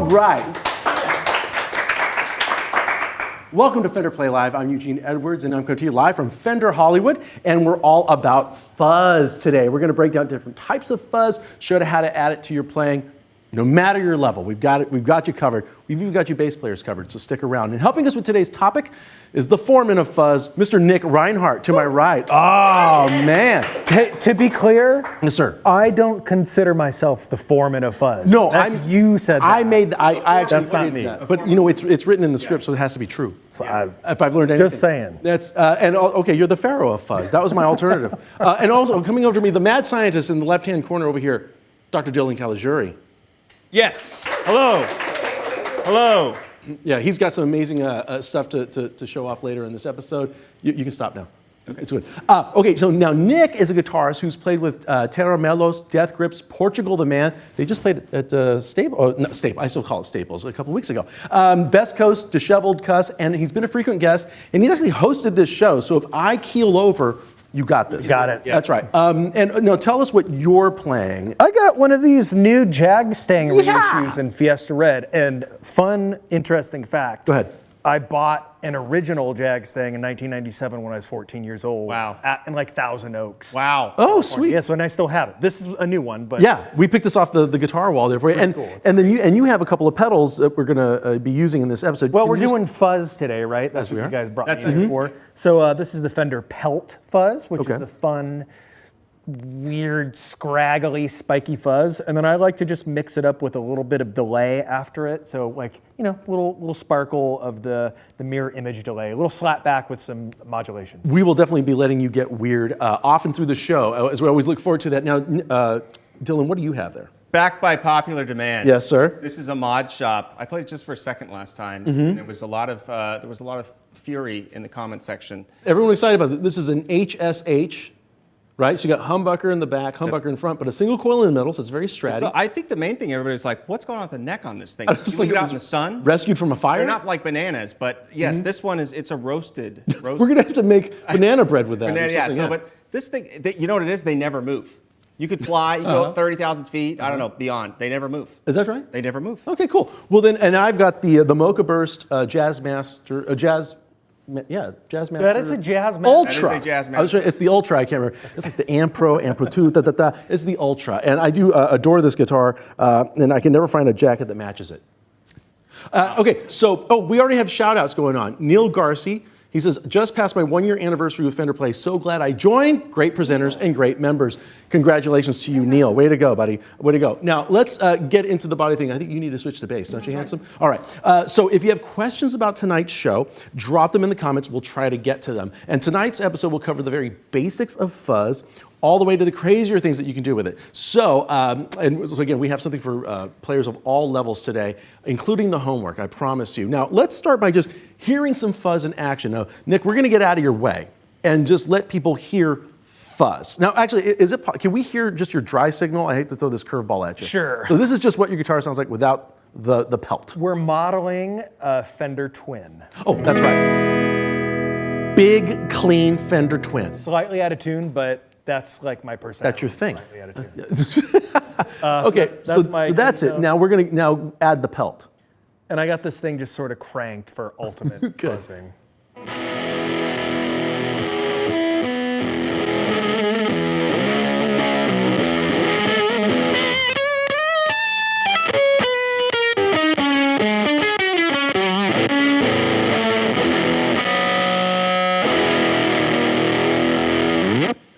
right. Welcome to Fender Play Live. I'm Eugene Edwards, and I'm coming to you live from Fender Hollywood, and we're all about fuzz today. We're going to break down different types of fuzz, show you how to add it to your playing, no matter your level. We've got you covered. We've even got you bass players covered, so stick around. And helping us with today's topic is the foreman of fuzz, Mr. Nick Reinhart, to my right. Oh, man. To be clear, yes, sir. I don't consider myself the foreman of fuzz. No, you said that. I actually That's not me. But you know, it's written in the script, so it has to be true. So if I've learned anything. Just saying. That's okay. You're the pharaoh of fuzz. That was my alternative. And also coming over to me, the mad scientist in the left-hand corner over here, Dr. Dylan Caligiuri. Yes. Hello. Hello. Yeah, he's got some amazing stuff to show off later in this episode. You can stop now. Okay, it's good. Okay, so now Nick is a guitarist who's played with Terramelos, Death Grips, Portugal the Man. They just played at Staples. I still call it Staples, a couple weeks ago. Best Coast, Disheveled Cuss, and he's been a frequent guest, and he's actually hosted this show. So if I keel over, you got this. Got it. Yeah. That's right. And now tell us what you're playing. I got one of these new Jag Stang reissues in Fiesta Red, and fun, interesting fact. Go ahead. I bought an original Jag Stang in 1997 when I was 14 years old. Wow. In like Thousand Oaks. Wow. Oh, sweet. Yeah, so and I still have it. This is a new one, but yeah, we picked this off the guitar wall there for you, and cool. and then you have a couple of pedals that we're gonna be using in this episode. Well, we're doing fuzz today, right? That's what you guys brought me in for. So this is the Fender Pelt Fuzz, which is a fun, weird, scraggly, spiky fuzz. And then I like to just mix it up with a little bit of delay after it. So like, you know, little sparkle of the mirror image delay, a little slap back with some modulation. We will definitely be letting you get weird often through the show, as we always look forward to that. Now, Dylan, what do you have there? Back by popular demand. Yes, sir. This is a mod shop. I played it just for a second last time, and there was a lot of fury in the comment section. Everyone excited about it. This is an HSH. Right, so you got humbucker in the back, humbucker in front, but a single coil in the middle, so it's very stratty. So I think the main thing, everybody's like, what's going on with the neck on this thing? You leave it out in the sun? Rescued from a fire? They're not like bananas, but yes, this one it's a roasted. We're gonna have to make banana bread with that. But this thing, you know what it is? They never move. You could fly, you go up 30,000 feet, I don't know, beyond. They never move. Is that right? They never move. Okay, cool. Well then, and I've got the Mocha Burst Jazzmaster, Jazzmaster. That is a Jazzmaster. Ultra. That is a Jazzmaster. It's the Ultra, I can't remember. It's like the Ampro, Ampro 2, It's the Ultra. And I do adore this guitar, and I can never find a jacket that matches it. Okay, so, we already have shout outs going on. Neil Garci, he says, just past my 1-year anniversary with Fender Play. So glad I joined. Great presenters and great members. Congratulations to you, Neil. Way to go, buddy. Way to go. Now, let's get into the body thing. I think you need to switch to bass, don't you, handsome? All right. So if you have questions about tonight's show, drop them in the comments. We'll try to get to them. And tonight's episode will cover the very basics of fuzz, all the way to the crazier things that you can do with it. So, and so again, we have something for players of all levels today, including the homework, I promise you. Now, let's start by just hearing some fuzz in action. Now, Nick, we're gonna get out of your way and just let people hear fuzz. Now, actually, can we hear just your dry signal? I hate to throw this curveball at you. Sure. So this is just what your guitar sounds like without the pelt. We're modeling a Fender Twin. Oh, that's right. Big, clean Fender Twin. Slightly out of tune, but that's like my personality. That's your thing. Slightly out of tune. Okay, so that's it. Now we're gonna add the pelt. And I got this thing just sort of cranked for ultimate buzzing.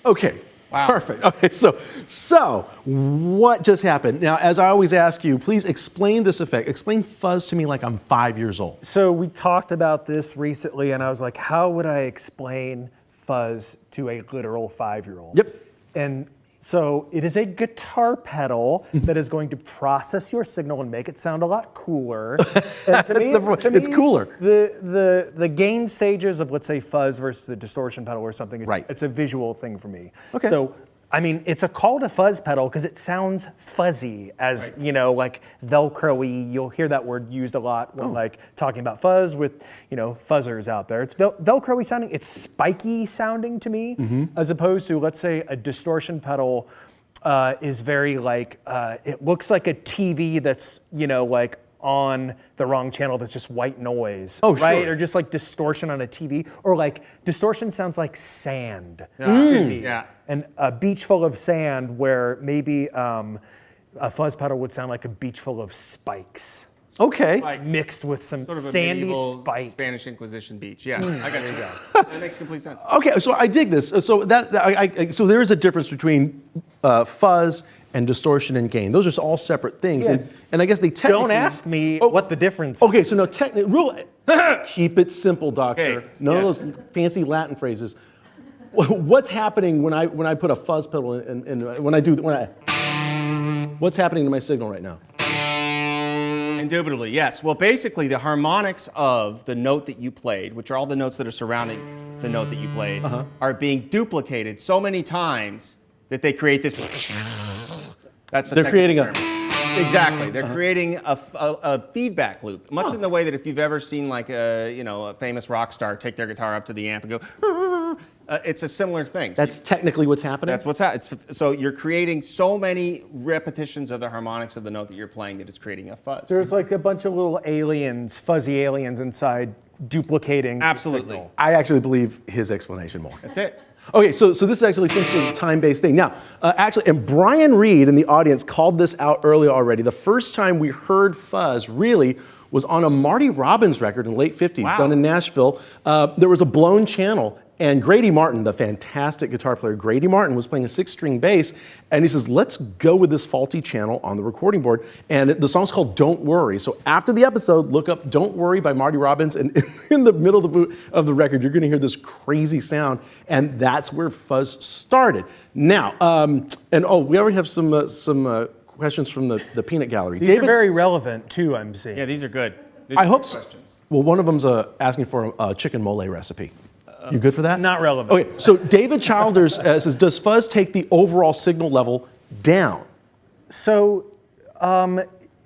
Okay. Wow. Perfect. Okay, so what just happened? Now, as I always ask you, please explain this effect. Explain fuzz to me like I'm 5 years old. So we talked about this recently, and I was like, how would I explain fuzz to a literal 5-year-old? Yep. And so it is a guitar pedal that is going to process your signal and make it sound a lot cooler. And to me, it's cooler. The gain stages of, let's say, fuzz versus the distortion pedal or something, it's a visual thing for me. Okay. So, I mean, it's a call to fuzz pedal because it sounds fuzzy, as you know, like Velcro-y. You'll hear that word used a lot when like talking about fuzz with, you know, fuzzers out there. It's Velcro-y sounding. It's spiky sounding to me, as opposed to, let's say, a distortion pedal is very like, it looks like a TV that's, you know, like on the wrong channel that's just white noise, Oh, right? sure. Or just like distortion on a TV, or like distortion sounds like sand to me. Yeah. And a beach full of sand where maybe a fuzz pedal would sound like a beach full of spikes. Okay. Like Mixed with some sort of a sandy medieval spikes. Spanish Inquisition beach. Yeah, I got you. That makes complete sense. Okay, so I dig this. So so there is a difference between fuzz and distortion and gain. Those are all separate things, Yeah. and I guess they technically. Don't ask me what the difference Okay, is. so no, keep it simple, doctor. Okay, None of yes. those fancy Latin phrases. What's happening when I put a fuzz pedal in what's happening to my signal right now? Indubitably, yes. Well, basically, the harmonics of the note that you played, which are all the notes that are surrounding the note that you played, are being duplicated so many times that they create this. That's They're creating a. Exactly. They're creating a feedback loop, much in the way that if you've ever seen like a famous rock star take their guitar up to the amp and go, it's a similar thing. So That's technically what's happening. that's what's happening. So you're creating so many repetitions of the harmonics of the note that you're playing that it's creating a fuzz. There's like a bunch of little aliens, fuzzy aliens inside duplicating. the Absolutely. signal. I actually believe his explanation more. That's it. Okay, so this is actually some sort of time-based thing. Now, actually, and Brian Reed in the audience called this out earlier already. The first time we heard fuzz really was on a Marty Robbins record in the late 50s, Wow. done in Nashville. There was a blown channel, and Grady Martin, the fantastic guitar player Grady Martin, was playing a 6-string bass, and he says, let's go with this faulty channel on the recording board. And the song's called Don't Worry. So after the episode, look up Don't Worry by Marty Robbins, and in the middle of the record, you're gonna hear this crazy sound, and that's where fuzz started. Now, we already have some questions from the Peanut Gallery. These are very relevant too, I'm seeing. Yeah, these are good. These I are hope good so. questions. Well, one of them's asking for a chicken mole recipe. You good for that? Not relevant. Okay, so David Childers says, does fuzz take the overall signal level down? So,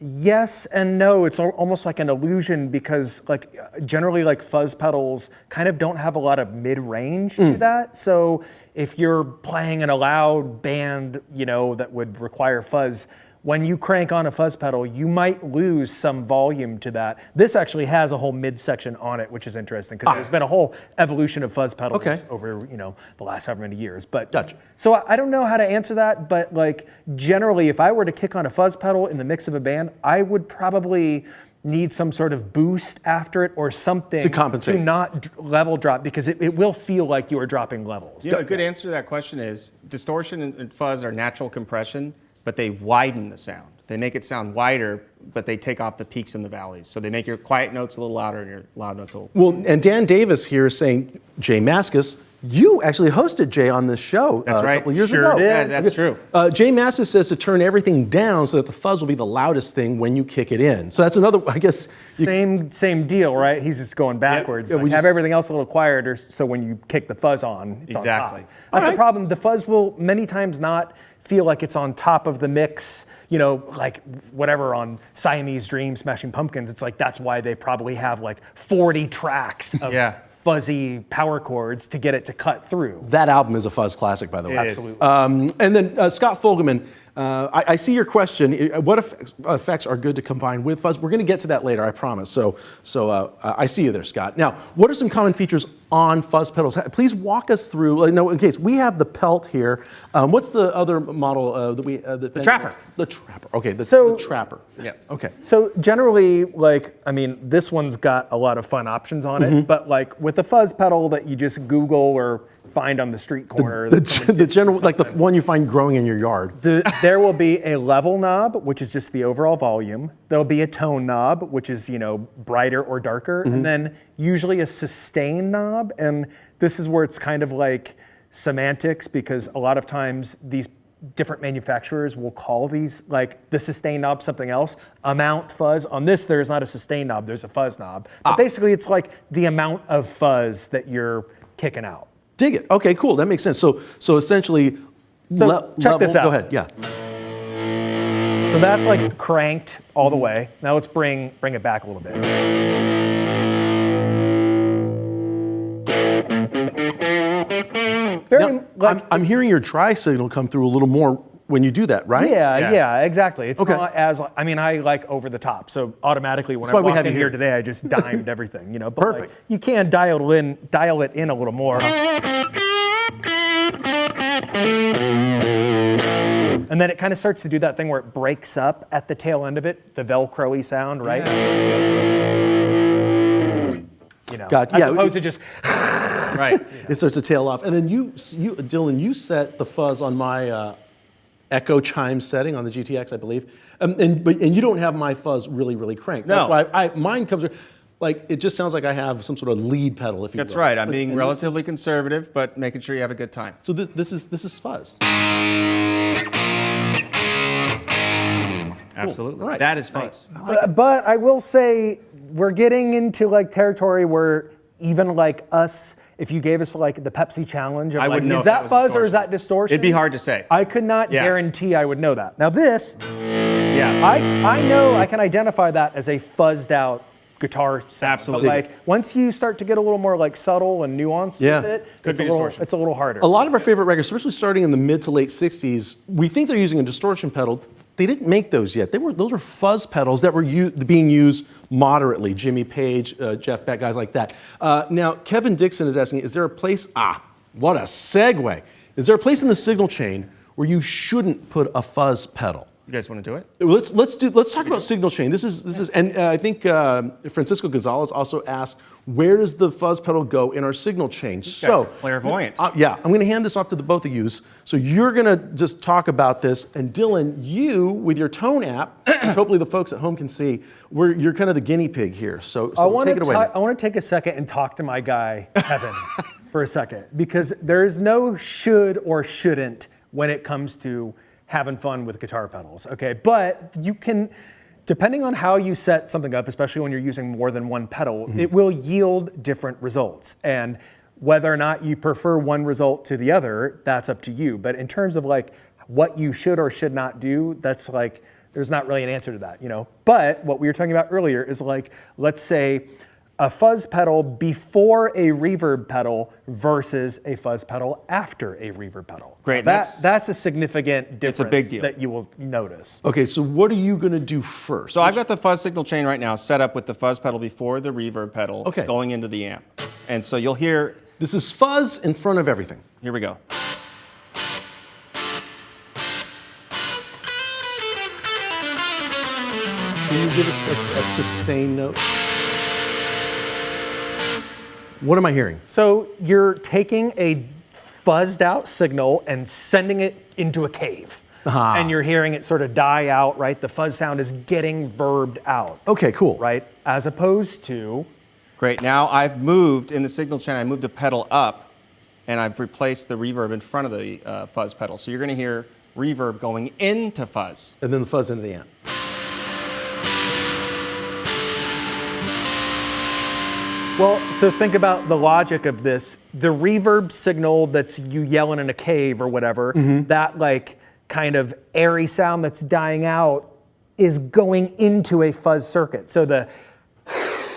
yes and no. It's almost like an illusion because, like, generally, like fuzz pedals kind of don't have a lot of mid-range to that. So, if you're playing in a loud band, that would require fuzz, when you crank on a fuzz pedal, you might lose some volume to that. This actually has a whole midsection on it, which is interesting because there's been a whole evolution of fuzz pedals over the last however many years. But Gotcha. So I don't know how to answer that, but like generally, if I were to kick on a fuzz pedal in the mix of a band, I would probably need some sort of boost after it or something To compensate. to not level drop because it will feel like you are dropping levels. You know, a good answer to that question is distortion and fuzz are natural compression, but they widen the sound. They make it sound wider, but they take off the peaks and the valleys. So they make your quiet notes a little louder and your loud notes a little. Well, and Dan Davis here is saying, Jay Mascis, you actually hosted Jay on this show That's right. a couple years Sure ago. did. Yeah, that's true. Jay Mascis says to turn everything down so that the fuzz will be the loudest thing when you kick it in. So that's another, I guess. Same deal, right? He's just going backwards. Yeah, Like, we have just- everything else a little quieter so when you kick the fuzz on, it's Exactly. on top. That's the problem. The fuzz will many times not feel like it's on top of the mix, like whatever on Siamese Dream, Smashing Pumpkins. It's like that's why they probably have like 40 tracks of Yeah. fuzzy power chords to get it to cut through. That album is a fuzz classic, by the way. It is. Absolutely. And then Scott Fogelman, I see your question. What effects are good to combine with fuzz? We're going to get to that later, I promise. So I see you there, Scott. Now, what are some common features on fuzz pedals? Please walk us through. In case we have the Pelt here. What's the other model that we? The Trapper. The Trapper. Okay, the Trapper. Yeah. Okay. So generally, this one's got a lot of fun options on it, but like with a fuzz pedal that you just Google or find on the street corner. The general, like the one you find growing in your yard. There will be a level knob, which is just the overall volume. There'll be a tone knob, which is, brighter or darker. And then usually a sustain knob. And this is where it's kind of like semantics because a lot of times these different manufacturers will call these like the sustain knob something else. Amount fuzz. On this, there's not a sustain knob, there's a fuzz knob. But basically it's like the amount of fuzz that you're kicking out. Dig it. Okay, cool. That makes sense. So essentially, check this out. Go ahead. Yeah. So that's like cranked all the way. Now let's bring it back a little bit. Now, I'm hearing your dry signal come through a little more when you do that, right? Yeah, exactly. It's Okay. not as, I mean, I like over the top. So automatically when I why we walked have in you here here. today, I just dimed everything, you know. But like, Perfect. you can dial it in a little more. And then it kind of starts to do that thing where it breaks up at the tail end of it, the Velcro-y sound, right? You know, Got- as yeah, opposed to just, Right. It starts to tail off. And then you, Dylan, you set the fuzz on my echo chime setting on the GTX, I believe. And you don't have my fuzz really, really cranked. No. That's why mine comes, like, it just sounds like I have some sort of lead pedal, if you will. That's right. I'm But- being and relatively conservative, but making sure you have a good time. So this is fuzz. Absolutely. All right. That is fuzz. but I will say we're getting into like territory where even like us, if you gave us like the Pepsi challenge, of I like, wouldn't know is if that that was fuzz or distortion. is that distortion? It'd be hard to say. I could not Yeah. guarantee I would know that. Now this, Yeah. I know I can identify that as a fuzzed out guitar sound. Absolutely. But like once you start to get a little more like subtle and nuanced Yeah. with it, Could it's be a little, distortion. it's a little harder. A lot of our favorite records, especially starting in the mid to late 60s, we think they're using a distortion pedal. They didn't make those yet. Those were fuzz pedals that were being used moderately. Jimmy Page, Jeff Beck, guys like that. Now, Kevin Dixon is asking, is there a place, what a segue. Is there a place in the signal chain where you shouldn't put a fuzz pedal? You guys want to do it? Let's talk about signal chain. This is, and I think Francisco Gonzalez also asked, where does the fuzz pedal go in our signal chain? guys are clairvoyant. Yeah, I'm going to hand this off to the both of you. So you're going to just talk about this, and Dylan, you with your tone app, hopefully the folks at home can see, you're kind of the guinea pig here. So take it away. I want to take a second and talk to my guy Kevin for a second, because there is no should or shouldn't when it comes to having fun with guitar pedals, okay? But you can, depending on how you set something up, especially when you're using more than one pedal, it will yield different results. And whether or not you prefer one result to the other, that's up to you. But in terms of like what you should or should not do, that's like, there's not really an answer to that, you know? But what we were talking about earlier is like, let's say a fuzz pedal before a reverb pedal versus a fuzz pedal after a reverb pedal. Great, That's a significant difference. It's a big deal. That you will notice. Okay, so what are you going to do first? So I've got the fuzz signal chain right now set up with the fuzz pedal before the reverb pedal Okay. going into the amp. And so you'll hear, This is fuzz in front of everything. here we go. Can you give us a sustained note? What am I hearing? So you're taking a fuzzed out signal and sending it into a cave. And you're hearing it sort of die out, right? The fuzz sound is getting verbed out. Okay, cool. Right? As opposed to, Great, now I've moved, in the signal chain, I moved the pedal up and I've replaced the reverb in front of the fuzz pedal. So you're gonna hear reverb going into fuzz. And then the fuzz into the amp. well, so think about the logic of this. The reverb signal that's you yelling in a cave or whatever, that like kind of airy sound that's dying out is going into a fuzz circuit. So the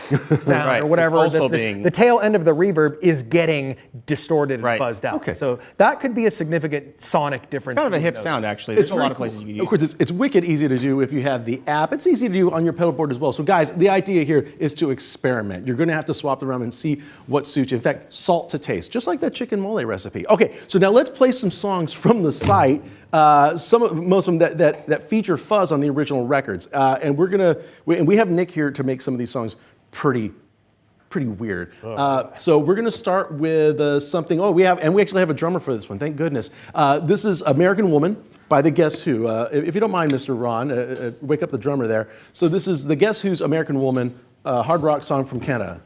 sound Right, or whatever, it's also that's being- the tail end of the reverb is getting distorted Right. and fuzzed out. Okay. So that could be a significant sonic difference. It's kind of a you hip notice. sound, actually. There's a very lot of cool. places you can use Of course, it's wicked easy to do if you have the app. It's easy to do on your pedal board as well. So guys, the idea here is to experiment. You're gonna have to swap them around and see what suits you. In fact, salt to taste, just like that chicken mole recipe. Okay, so now let's play some songs from the site. Most of them that feature fuzz on the original records. And we have Nick here to make some of these songs pretty weird. So we're gonna start with something. We actually have a drummer for this one. Thank goodness. This is "American Woman" by the Guess Who. If you don't mind, Mr. Ron, wake up the drummer there. So this is the Guess Who's "American Woman," hard rock song from Canada.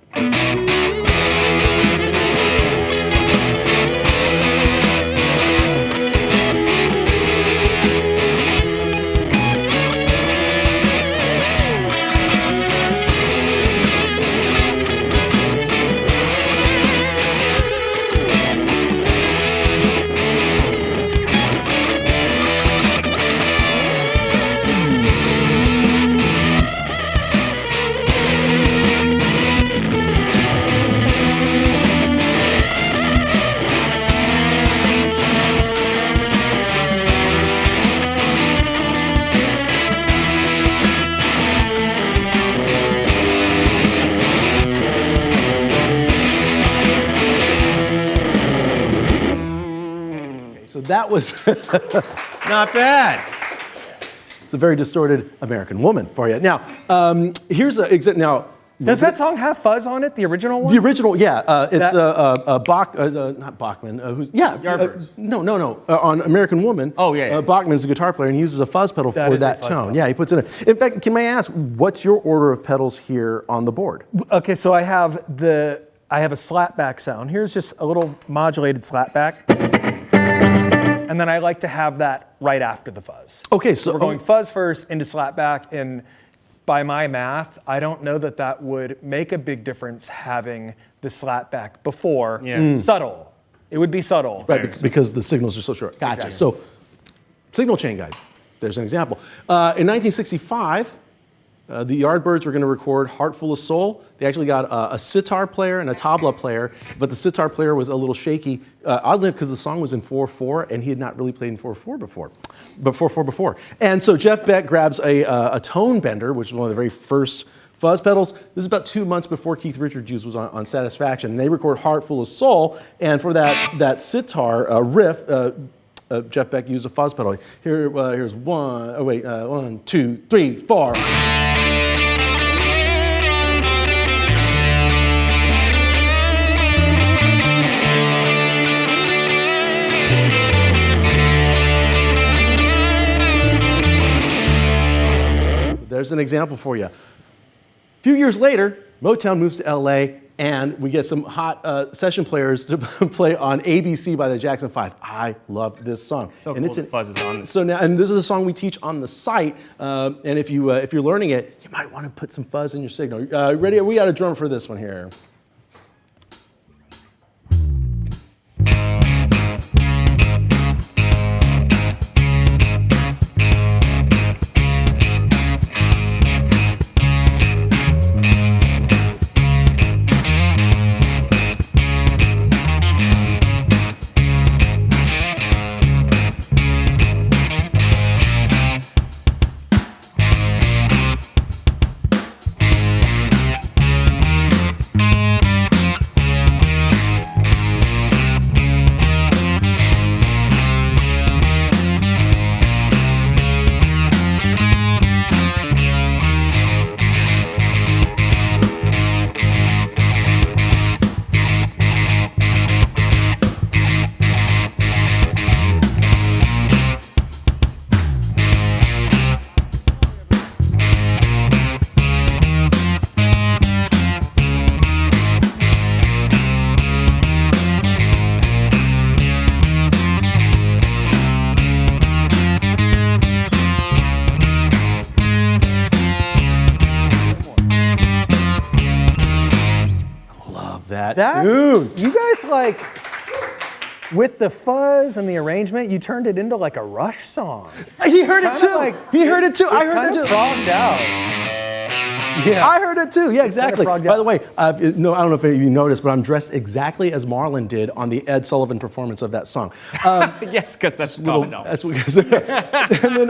that was Not bad. it's a very distorted American Woman for you. Now, here's now. Does that song have fuzz on it? The original one? The original, yeah. It's not Bachman. Yardbirds. No. On American Woman. Oh, yeah. Bachman is a guitar player and he uses a fuzz pedal for that tone. Yeah, he puts it in. In fact, can I ask, what's your order of pedals here on the board? Okay, so I have a slapback sound. Here's just a little modulated slapback. And then I like to have that right after the fuzz. Okay, so we're going fuzz first into slapback, and by my math, I don't know that would make a big difference having the slapback before. Yeah. Subtle. It would be subtle. Right, because the signals are so short. Gotcha. Exactly. So, signal chain, guys. There's an example. In 1965, the Yardbirds were going to record Heart Full of Soul. They actually got a sitar player and a tabla player, but the sitar player was a little shaky, oddly because the song was in 4/4 and he had not really played in 4/4 before. And so Jeff Beck grabs a tone bender, which was one of the very first fuzz pedals. This is about 2 months before Keith Richards used was on Satisfaction. And they record Heart Full of Soul, and for that sitar riff, Jeff Beck used a fuzz pedal. Here's 1, 2, 3, 4. There's an example for you. A few years later, Motown moves to LA, and we get some hot session players to play on ABC by the Jackson 5. I love this song. So and cool that Fuzz is on this. So now, and this is a song we teach on the site. And if you're learning it, you might want to put some fuzz in your signal. Ready? We got a drum for this one here. that tune. You guys like, with the fuzz and the arrangement, you turned it into like a Rush song. He heard it too. He heard it too. I heard it too. Frogged out. Yeah, I heard it too. Yeah, exactly. By out. the way, no, I don't know if you noticed, but I'm dressed exactly as Marlon did on the Ed Sullivan performance of that song. Yes, because that's common knowledge. That's what. And then,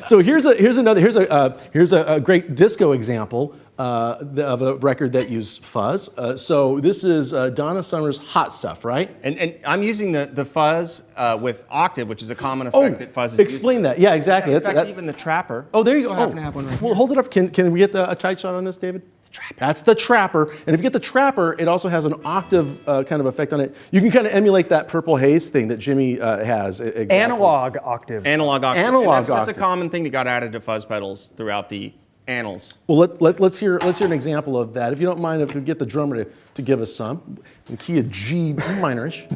so here's a great disco example of a record that used fuzz. So this is Donna Summer's Hot Stuff, right? And I'm using the fuzz with octave, which is a common effect that fuzz is explain using. that. Yeah, exactly. In fact, even the trapper. Oh, there you go. Happen to have one right well, here. hold it up. Can we get a tight shot on this, David? The trapper. That's the trapper. And if you get the trapper, it also has an octave kind of effect on it. You can kind of emulate that Purple Haze thing that Jimmy has. Exactly. Analog octave. Analog octave. Analog That's a octave. common thing that got added to fuzz pedals throughout the annals. Well, let's hear an example of that. If you don't mind, if we get the drummer to give us some. In key of G minorish.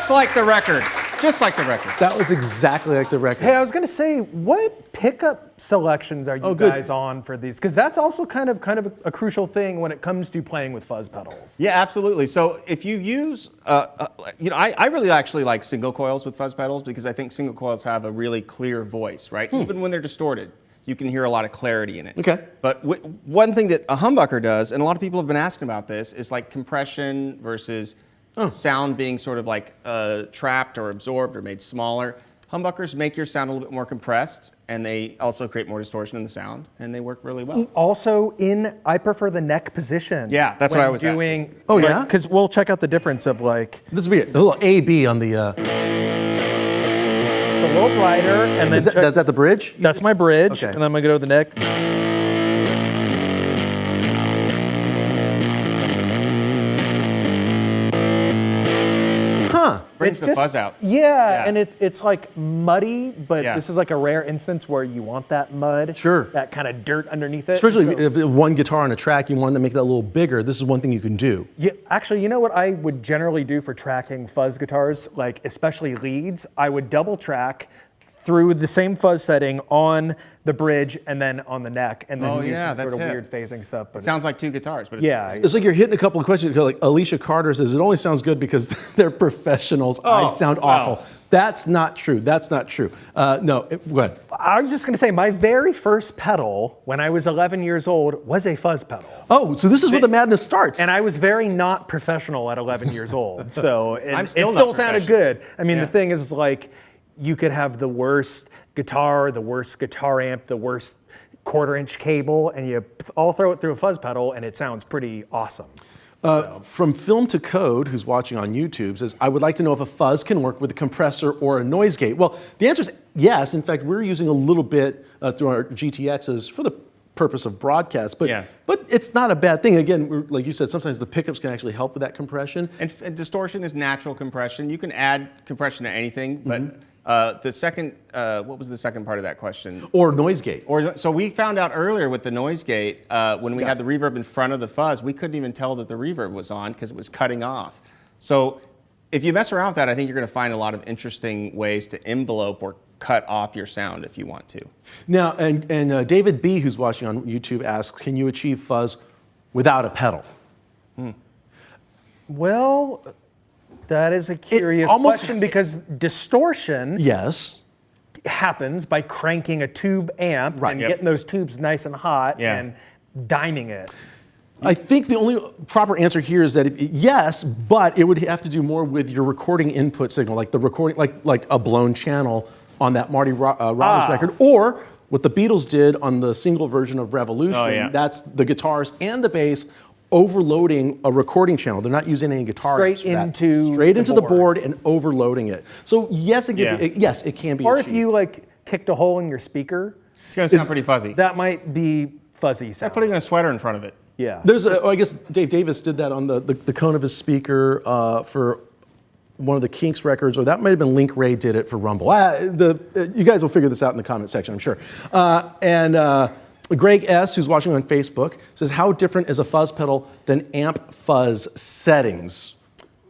just like the record. Just like the record. That was exactly like the record. Hey, I was gonna say, what pickup selections are you guys on for these? Because that's also kind of a crucial thing when it comes to playing with fuzz pedals. Yeah, absolutely. So if you use, I really actually like single coils with fuzz pedals because I think single coils have a really clear voice, right? Even when they're distorted, you can hear a lot of clarity in it. Okay. But one thing that a humbucker does, and a lot of people have been asking about this, is like compression versus sound being sort of like trapped or absorbed or made smaller. Humbuckers make your sound a little bit more compressed, and they also create more distortion in the sound, and they work really well. Also, I prefer the neck position. Yeah, that's what I was doing. asking. Oh, yeah? Because we'll check out the difference of like. This would be a little A-B on the... It's a little brighter, and then is that the bridge? That's my bridge, Okay. and then I'm gonna go to the neck. Brings the fuzz out. Yeah, and it's like muddy, but Yeah. this is like a rare instance where you want that mud, Sure. that kind of dirt underneath it. Especially if one guitar on a track, you want to make that a little bigger, this is one thing you can do. Yeah, actually, you know what I would generally do for tracking fuzz guitars, like especially leads? I would double track through the same fuzz setting on the bridge and then on the neck, and then do some sort of weird phasing stuff. But It sounds like two guitars, but it's It's like you're hitting a couple of questions. Like Alicia Carter says, it only sounds good because they're professionals. I'd sound awful. That's not true. That's not true. Go ahead. I was just going to say, my very first pedal when I was 11 years old was a fuzz pedal. Oh, so this is where the madness starts. And I was very not professional at 11 years old. So I'm it still still not sounded professional. good. I mean, the thing is like, you could have the worst guitar, the worst guitar amp, the worst quarter-inch cable, and you all throw it through a fuzz pedal, and it sounds pretty awesome. From Film to Code, who's watching on YouTube, says, I would like to know if a fuzz can work with a compressor or a noise gate. Well, the answer is yes. In fact, we're using a little bit through our GTXs for the purpose of broadcast, but it's not a bad thing. Again, like you said, sometimes the pickups can actually help with that compression. And distortion is natural compression. You can add compression to anything, but the second, what was the second part of that question? Or noise gate. So we found out earlier with the noise gate, when we had the reverb in front of the fuzz, we couldn't even tell that the reverb was on because it was cutting off. So if you mess around with that, I think you're going to find a lot of interesting ways to envelope or cut off your sound if you want to. Now, and David B., who's watching on YouTube, asks, can you achieve fuzz without a pedal? Well, that is a curious question because distortion happens by cranking a tube amp and getting those tubes nice and hot and diming it. I think the only proper answer here is that yes, but it would have to do more with your recording input signal, like the recording, like a blown channel on that Marty Robbins record, or what the Beatles did on the single version of Revolution. That's the guitars and the bass overloading a recording channel. They're not using any guitar straight into the board and overloading it. So yes, it can be. Or achieved. if you like kicked a hole in your speaker, it's going to sound pretty fuzzy. That might be fuzzy sound. Putting a sweater in front of it. Yeah. There's I guess Dave Davis did that on the cone of his speaker for one of the Kinks records, or that might have been Link Ray did it for Rumble. You guys will figure this out in the comment section, I'm sure. Greg S., who's watching on Facebook, says, how different is a fuzz pedal than amp fuzz settings?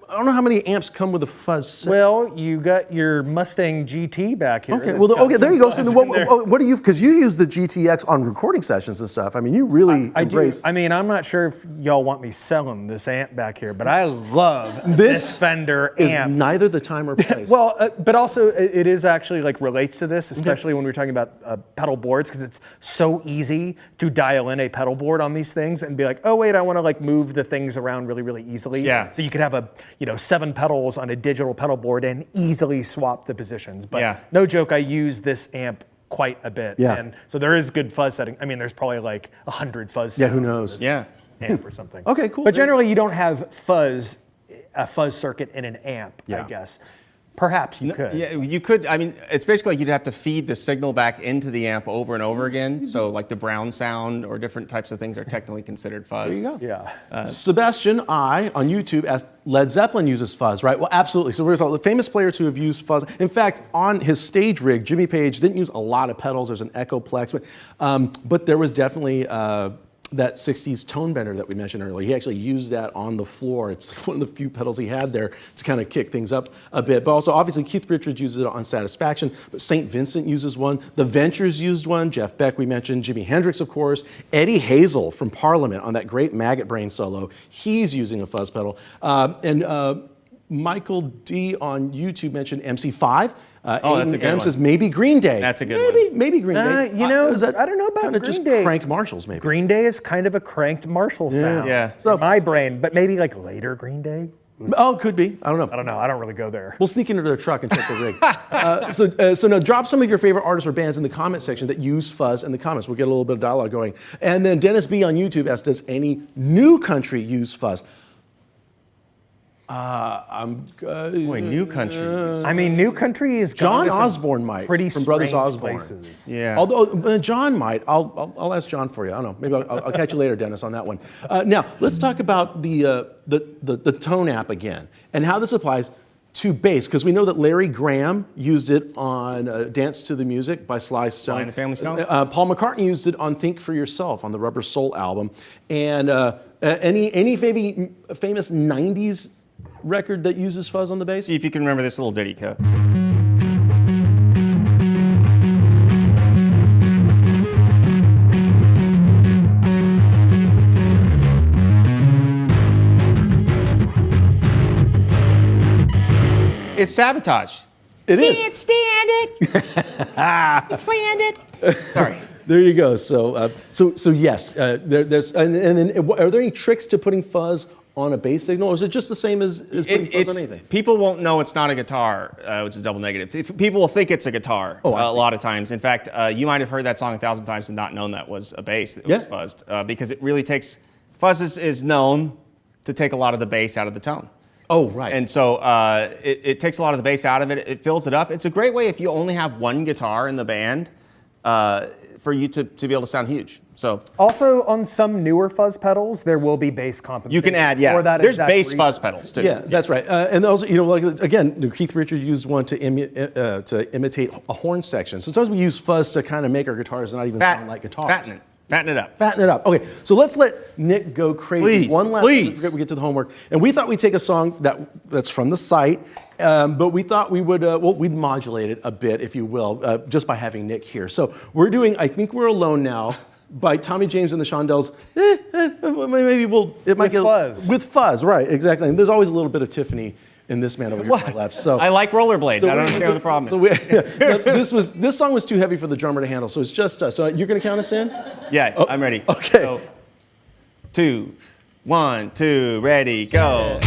I don't know how many amps come with a fuzz setting. Well, you got your Mustang GT back here. Okay, well, there you go. So what do you, because you use the GTX on recording sessions and stuff. I mean, you really embrace. I mean, I'm not sure if y'all want me selling this amp back here, but I love this Fender amp. Is neither the time or place. Well, but also it is actually like relates to this, especially when we're talking about pedal boards, because it's so easy to dial in a pedal board on these things and be like, oh wait, I want to like move the things around really, really easily. Yeah. So you could have 7 pedals on a digital pedal board and easily swap the positions. But no joke, I use this amp quite a bit. Yeah. And so there is good fuzz setting. I mean, there's probably like 100 fuzz settings. Who knows? Amp or something. Okay, cool. But generally, you don't have a fuzz circuit in an amp, I guess. Perhaps you could. Yeah, you could. I mean, it's basically like you'd have to feed the signal back into the amp over and over again. So like the brown sound or different types of things are technically considered fuzz. There you go. Yeah. Sebastian I on YouTube asked, Led Zeppelin uses fuzz, right? Well, absolutely. So there's all the famous players who have used fuzz. In fact, on his stage rig, Jimmy Page didn't use a lot of pedals. There's an Echoplex, but there was definitely that 60s tone bender that we mentioned earlier. He actually used that on the floor. It's one of the few pedals he had there to kind of kick things up a bit. But also, obviously, Keith Richards uses it on Satisfaction, but St. Vincent uses one. The Ventures used one. Jeff Beck, we mentioned. Jimi Hendrix, of course. Eddie Hazel from Parliament on that great Maggot Brain solo. He's using a fuzz pedal. Michael D on YouTube mentioned MC5. That's a good one. Says maybe Green Day. That's a good one. Maybe Green Day. You know, Is that I don't know about kind of Green just Day. cranked Marshalls, maybe. Green Day is kind of a cranked Marshall sound. Yeah. So my brain, but maybe like later Green Day. Oh, could be. I don't know. I don't know. I don't really go there. We'll sneak into their truck and check the rig. So now drop some of your favorite artists or bands in the comment section that use fuzz in the comments. We'll get a little bit of dialogue going. And then Dennis B on YouTube asks, does any new country use fuzz? Boy, new country. I mean, new country is John gone to some Osborne might pretty from Brothers strange Osborne. places. Yeah. Although John might, I'll ask John for you. I don't know. Maybe I'll catch you later, Dennis, on that one. Now let's talk about the tone app again and how this applies to bass, because we know that Larry Graham used it on Dance to the Music by Sly Stone. Sly and the Family Stone. Paul McCartney used it on Think for Yourself on the Rubber Soul album. And any famous 90s record that uses fuzz on the bass? See if you can remember this little ditty, Kev. It's Sabotage. It is. Can't stand it. You planned it. Sorry. There you go. So yes, there's and then are there any tricks to putting fuzz on a bass signal, or is it just the same as putting fuzz on anything? People won't know it's not a guitar, which is double negative. People will think it's a guitar a lot of times. In fact, you might have heard that song 1,000 times and not known that was a bass that was fuzzed, because it really takes, fuzz is known to take a lot of the bass out of the tone. Oh, right. And so it takes a lot of the bass out of it. It fills it up. It's a great way if you only have one guitar in the band for you to be able to sound huge. So also on some newer fuzz pedals, there will be bass compensation. you can add, for that there's exact bass reason. fuzz pedals too. Yeah, that's right. And also, like again, Keith Richards used one to imitate a horn section. So sometimes we use fuzz to kind of make our guitars not even sound like guitars. Fatten it up. Fatten it up. Okay, so let's let Nick go crazy. Please, one last please. we get to the homework. And we thought we'd take a song that's from the site, but we thought we would, we'd modulate it a bit, if you will, just by having Nick here. So we're doing I Think We're Alone Now by Tommy James and the Shondells. Maybe it might get fuzz. With fuzz, right, exactly. And there's always a little bit of Tiffany in this man over here to my left. So I like rollerblades. I don't understand what the problem is. So this song was too heavy for the drummer to handle. So it's just so you're going to count us in? Yeah, I'm ready. Okay. So, 2, 1, 2, ready, go.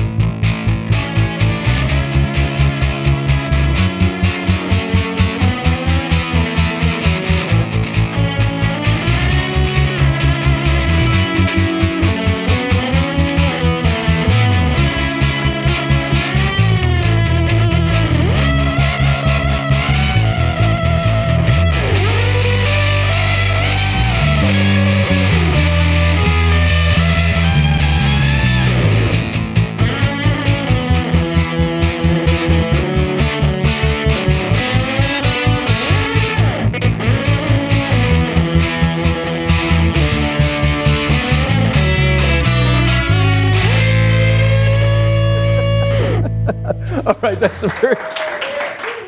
All right, that's a very...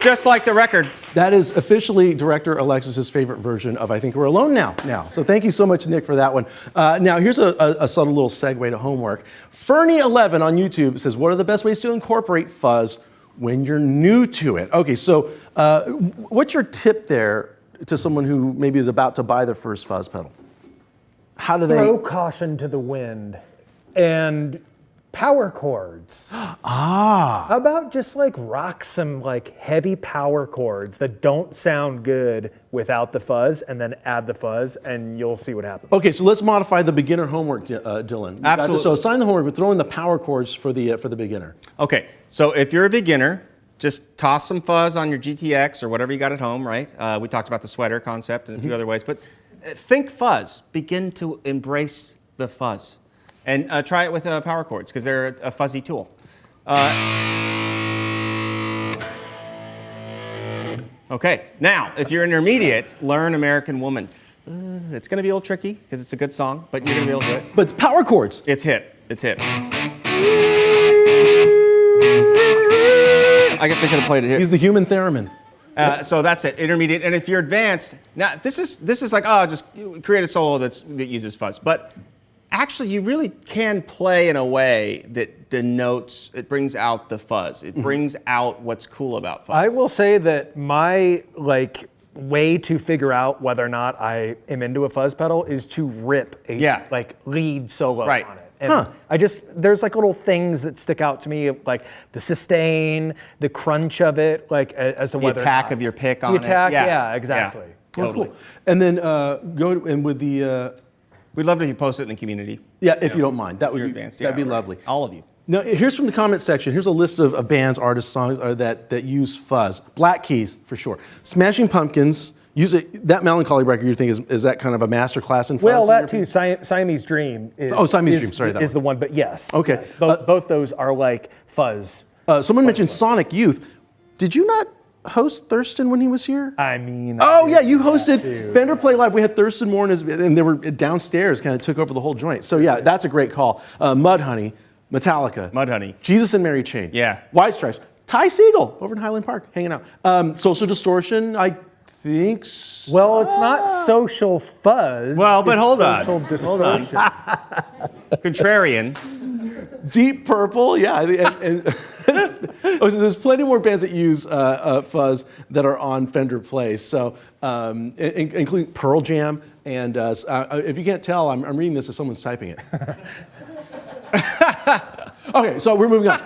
Just like the record. That is officially Director Alexis's favorite version of I Think We're Alone Now. So thank you so much, Nick, for that one. Now, here's a subtle little segue to homework. Fernie11 on YouTube says, what are the best ways to incorporate fuzz when you're new to it? Okay, so what's your tip there to someone who maybe is about to buy their first fuzz pedal? How do they... Throw caution to the wind and power chords. How about just like rock some like heavy power chords that don't sound good without the fuzz, and then add the fuzz, and you'll see what happens. Okay, so let's modify the beginner homework, Dylan. Absolutely. So assign the homework, but throw in the power chords for the beginner. Okay, so if you're a beginner, just toss some fuzz on your GTX or whatever you got at home, right? We talked about the sweater concept and a few other ways, but think fuzz. Begin to embrace the fuzz. And try it with power chords, because they're a fuzzy tool. Okay, now, if you're intermediate, learn American Woman. It's going to be a little tricky because it's a good song, but you're going to be able to do it. But power chords. It's hit. It's hit. I guess I could have played it here. He's the human theremin. So that's it, intermediate. And if you're advanced, now this is like, oh, just create a solo that uses fuzz. But actually, you really can play in a way that denotes, it brings out the fuzz. It brings out what's cool about fuzz. I will say that my way to figure out whether or not I am into a fuzz pedal is to rip a lead solo on it. And there's like little things that stick out to me, like the sustain, the crunch of it, like as to the whether attack of your pick on the attack, it. yeah, exactly. Yeah, totally. Cool. And then with the. We'd love it if you post it in the community. Yeah, if you don't mind, that would be advanced. that'd be lovely. All of you. Now, here's from the comment section. Here's a list of bands, artists, songs that use fuzz. Black Keys, for sure. Smashing Pumpkins. That Melancholy record, you think, is that kind of a master class in fuzz? Well, that too. Siamese Dream is the one, but yes. Okay. Yes. Both those are like fuzz. Someone mentioned Sonic Youth. Did you not host Thurston when he was here? I mean... You hosted Fender Play Live. We had Thurston Moore, and they were downstairs, kind of took over the whole joint. So yeah, that's a great call. Mudhoney, Metallica. Mudhoney. Jesus and Mary Chain. Yeah. White Stripes. Ty Segall over in Highland Park, hanging out. Social Distortion, I think so. Well, it's not social fuzz. Well, but hold on. Social distortion. Contrarian. Deep Purple, yeah. And so there's plenty more bands that use fuzz that are on Fender Plays. So, including Pearl Jam. And if you can't tell, I'm reading this as someone's typing it. Okay, so we're moving on.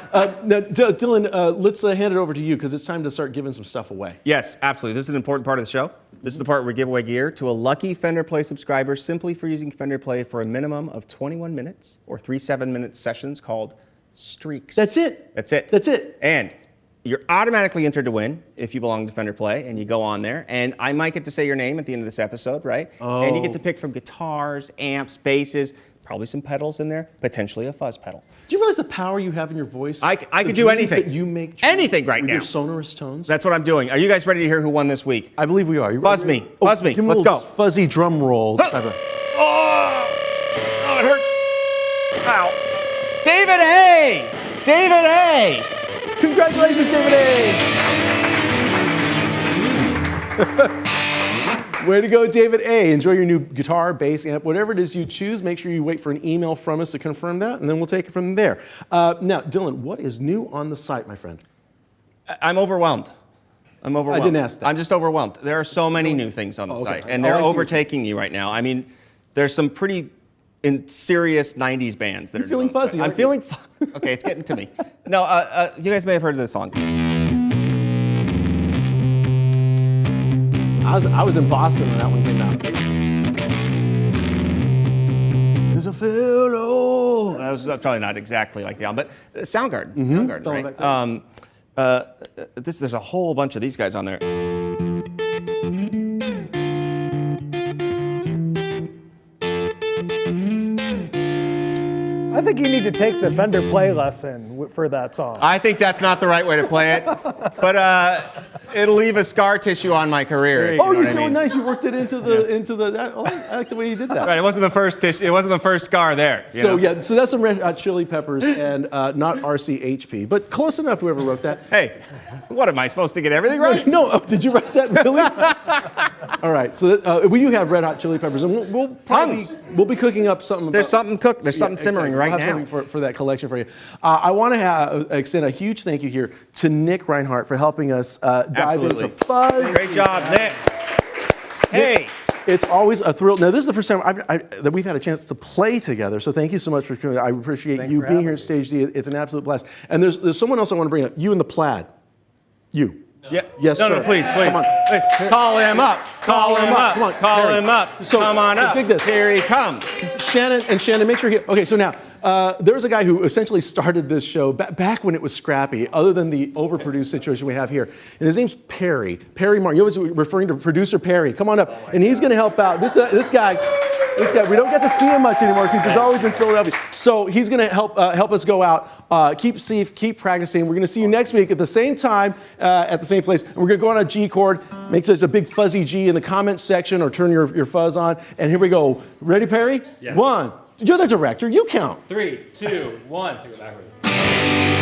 Now, Dylan, let's hand it over to you because it's time to start giving some stuff away. Yes, absolutely. This is an important part of the show. This is the part where we give away gear to a lucky Fender Play subscriber simply for using Fender Play for a minimum of 21 minutes or 3 7-minute sessions called streaks. That's it. That's it. That's it. And you're automatically entered to win if you belong to Fender Play and you go on there. And I might get to say your name at the end of this episode, right? Oh. And you get to pick from guitars, amps, basses, probably some pedals in there, potentially a fuzz pedal. Do you realize the power you have in your voice? I could do anything. That you make anything right with now. Your sonorous tones. That's what I'm doing. Are you guys ready to hear who won this week? I believe we are. Fuzz me. Fuzz me. Give Let's a go. Fuzzy drum roll. Oh, it hurts. Ow. David A. David A. Congratulations, David A. Way to go, David A. Enjoy your new guitar, bass, amp, whatever it is you choose. Make sure you wait for an email from us to confirm that, and then we'll take it from there. Now, Dylan, what is new on the site, my friend? I'm overwhelmed. I didn't ask that. I'm just overwhelmed. There are so many new things on the site, and they're overtaking you right now. I mean, there's some pretty serious 90s bands that are feeling fuzzy. I'm feeling okay, it's getting to me. No, you guys may have heard of this song. I was in Boston when that one came out. There's a fellow. That was probably not exactly like the album, but Soundgarden. Soundgarden, right? There's a whole bunch of these guys on there. I think you need to take the Fender Play lesson for that song. I think that's not the right way to play it, but it'll leave a scar tissue on my career. You're so nice. You worked it into the. I like the way you did that. Right, it wasn't the first tissue. It wasn't the first scar there. So that's some Red Hot Chili Peppers and not RCHP, but close enough. Whoever wrote that. Hey, what am I supposed to get everything right? No, did you write that really? All right, so we do have Red Hot Chili Peppers, and we'll be cooking up something. There's something cooked. There's something simmering right now. Something for that collection for you. I want to extend a huge thank you here to Nick Reinhart for helping us dive into fuzz. Great job, Nick. Hey. It's always a thrill. Now, this is the first time that we've had a chance to play together, so thank you so much for coming. I appreciate you being here at Stage D. It's an absolute blast. And there's someone else I want to bring up. You in the plaid. You. Yeah. Yes, sir. No, please. Come on. Hey, call him up. Call him up. Come on. Call him up. So, come on up. Dig this. Here he comes. Shannon, make sure he. Okay, so now there was a guy who essentially started this show back when it was scrappy, other than the overproduced situation we have here. And his name's Perry Martin. You always referring to producer Perry. Come on up, and he's going to help out. This guy This guy, we don't get to see him much anymore because he's always in Philadelphia. So he's going to help us go out. Keep safe, keep practicing. We're going to see you next week at the same time, at the same place. And we're going to go on a G chord. Make sure there's a big fuzzy G in the comments section, or turn your fuzz on. And here we go. Ready, Perry? Yes. 1. You're the director. You count. 3, 2, 1. Take it backwards.